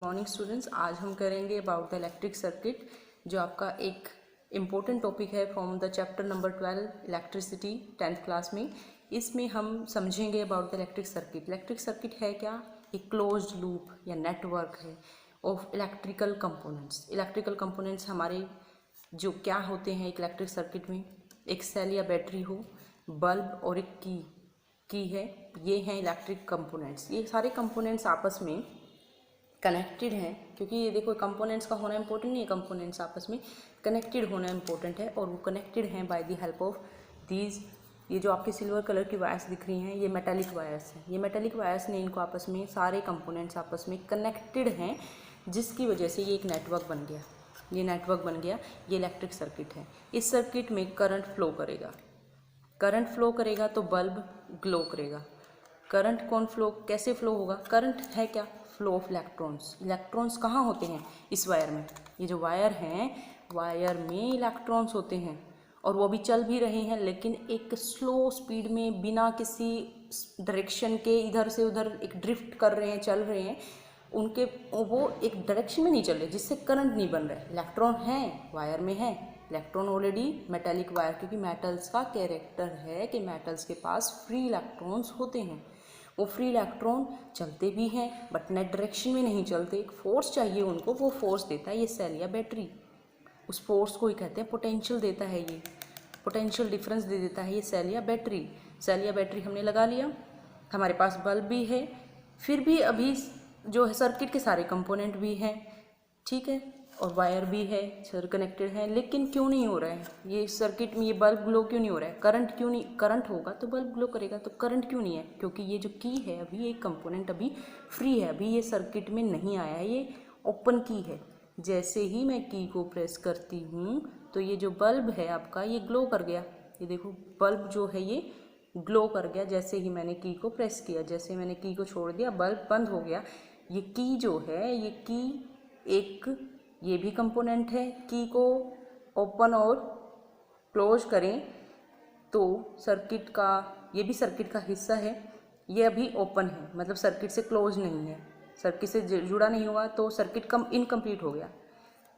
Morning students, आज हम करेंगे अबाउट द इलेक्ट्रिक सर्किट, जो आपका एक इम्पोर्टेंट टॉपिक है from the chapter number 12 electricity 10th class में। इसमें हम समझेंगे about the electric circuit. Electric circuit है क्या? एक क्लोज्ड लूप या नेटवर्क है of electrical components. Electrical components हमारे जो क्या होते हैं एक इलेक्ट्रिक सर्किट में, एक सेल या बैटरी हो, बल्ब और एक की है, ये हैं इलेक्ट्रिक कंपोनेंट्स। ये सारे कंपोनेंट्स आपस में कनेक्टेड हैं, क्योंकि ये देखो कंपोनेंट्स का होना इंपॉर्टेंट नहीं है, कंपोनेंट्स आपस में कनेक्टेड होना इंपॉर्टेंट है। और वो कनेक्टेड हैं by the help of these. ये जो आपके सिल्वर कलर की वायर्स दिख रही हैं, ये मेटालिक वायर्स हैं। ये मेटालिक वायर्स ने इनको आपस में, सारे कंपोनेंट्स आपस में कनेक्टेड हैं, जिसकी वजह से ये एक नेटवर्क बन गया। ये नेटवर्क बन गया, ये इलेक्ट्रिक सर्किट है। इस सर्किट में करंट फ्लो करेगा। करंट फ्लो करेगा तो बल्ब ग्लो करेगा। करंट कौन फ्लो, कैसे फ्लो होगा? करंट है क्या? Flow of electrons. इलेक्ट्रॉन्स कहाँ होते हैं? इस वायर में। ये जो वायर हैं, वायर में इलेक्ट्रॉन्स होते हैं, और वो भी चल भी रहे हैं, लेकिन एक स्लो स्पीड में, बिना किसी डायरेक्शन के, इधर से उधर एक ड्रिफ्ट कर रहे हैं, चल रहे हैं। उनके वो एक डायरेक्शन में नहीं चल रहे, जिससे करंट नहीं बन रहा है। इलेक्ट्रॉन हैं, वायर में है। इलेक्ट्रॉन ऑलरेडी मेटालिक वायर, क्योंकि मेटल्स का कैरेक्टर है कि मेटल्स के पास फ्री इलेक्ट्रॉन्स होते हैं। वो फ्री इलेक्ट्रॉन चलते भी हैं, बट नेट डायरेक्शन में नहीं चलते। एक फोर्स चाहिए उनको, वो फोर्स देता है ये सेल या बैटरी। उस फोर्स को ही कहते हैं पोटेंशियल देता है। ये पोटेंशियल डिफरेंस दे देता है ये सेल या बैटरी। सेल या बैटरी हमने लगा लिया, हमारे पास बल्ब भी है, फिर भी अभी जो है सर्किट के सारे कंपोनेंट भी हैं, ठीक है, और वायर भी है, सर कनेक्टेड है। लेकिन क्यों नहीं हो रहा है ये सर्किट में? ये बल्ब ग्लो क्यों नहीं हो रहा है? करंट क्यों नहीं? करंट होगा तो बल्ब ग्लो करेगा, तो करंट क्यों नहीं है? क्योंकि ये जो की है, अभी एक कंपोनेंट अभी फ्री है, अभी ये सर्किट में नहीं आया है, ये ओपन की है। जैसे ही मैं की को प्रेस करती हूँ तो ये जो बल्ब है आपका, ये ग्लो कर गया। ये देखो बल्ब जो है ये ग्लो कर गया, जैसे ही मैंने की को प्रेस किया। जैसे मैंने की को छोड़ दिया, बल्ब बंद हो गया। ये की जो है, ये की एक, ये भी कंपोनेंट है। की को ओपन और क्लोज करें तो सर्किट का, ये भी सर्किट का हिस्सा है। ये अभी ओपन है, मतलब सर्किट से क्लोज नहीं है, सर्किट से जुड़ा नहीं हुआ, तो सर्किट इनकम्प्लीट हो गया।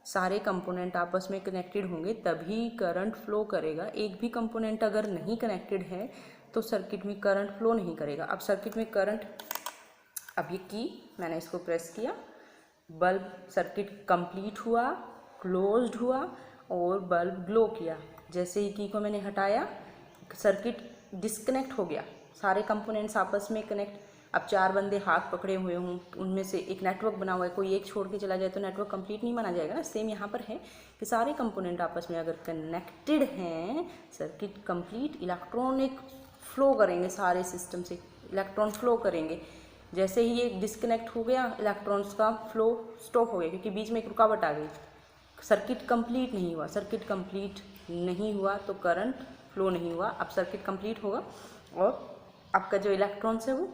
सारे कंपोनेंट आपस में कनेक्टेड होंगे तभी करंट फ्लो करेगा। एक भी कंपोनेंट अगर नहीं कनेक्टेड है तो सर्किट में करंट फ्लो नहीं करेगा। अब सर्किट में करंट, अब ये की मैंने इसको प्रेस किया, बल्ब सर्किट कंप्लीट हुआ, क्लोज्ड हुआ और बल्ब ग्लो किया। जैसे ही की को मैंने हटाया, सर्किट डिस्कनेक्ट हो गया, सारे कंपोनेंट्स आपस में कनेक्ट। अब चार बंदे हाथ पकड़े हुए हों, उनमें से एक नेटवर्क बना हुआ है, कोई एक छोड़ के चला जाए तो नेटवर्क कंप्लीट नहीं माना जाएगा ना। सेम यहाँ पर है कि सारे कंपोनेंट आपस में अगर कनेक्टेड हैं, सर्किट कंप्लीट, इलेक्ट्रॉनिक फ्लो करेंगे, सारे सिस्टम से इलेक्ट्रॉन फ्लो करेंगे। जैसे ही ये डिस्कनेक्ट हो गया, इलेक्ट्रॉन्स का फ्लो स्टॉप हो गया, क्योंकि बीच में एक रुकावट आ गई, सर्किट कंप्लीट नहीं हुआ। सर्किट कंप्लीट नहीं हुआ तो करंट फ्लो नहीं हुआ। अब सर्किट कंप्लीट होगा और आपका जो इलेक्ट्रॉन्स है वो,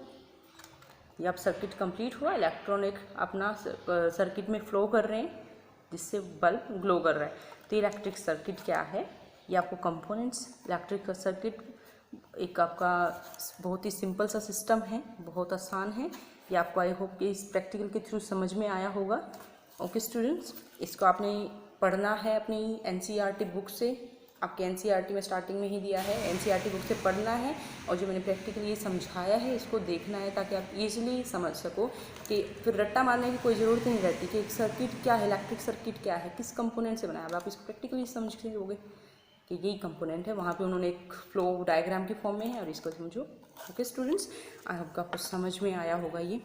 ये अब सर्किट कंप्लीट हुआ, इलेक्ट्रॉन एक अपना सर्किट में फ्लो कर रहे हैं, जिससे बल्ब ग्लो कर रहा है। तो इलेक्ट्रिक सर्किट क्या है? ये आपको कंपोनेंट्स, इलेक्ट्रिक सर्किट एक आपका बहुत ही सिंपल सा सिस्टम है, बहुत आसान है। ये आपको आई होप कि इस प्रैक्टिकल के थ्रू समझ में आया होगा। ओके स्टूडेंट्स, इसको आपने पढ़ना है अपनी एनसीईआरटी बुक से। आपके एनसीईआरटी में स्टार्टिंग में ही दिया है, एनसीईआरटी बुक से पढ़ना है, और जो मैंने प्रैक्टिकली ये समझाया है इसको देखना है, ताकि आप इजीली समझ सको। कि फिर रट्टा मारने की कोई ज़रूरत नहीं रहती कि एक सर्किट क्या है, इलेक्ट्रिक सर्किट क्या है, किस कंपोनेंट से बना है। अब आप इसको प्रैक्टिकली समझ के होगे कि यही कंपोनेंट है, वहाँ पे उन्होंने एक फ्लो डायग्राम के फॉर्म में है, और इसको समझो। ओके स्टूडेंट्स, आई होप आपको समझ में आया होगा ये।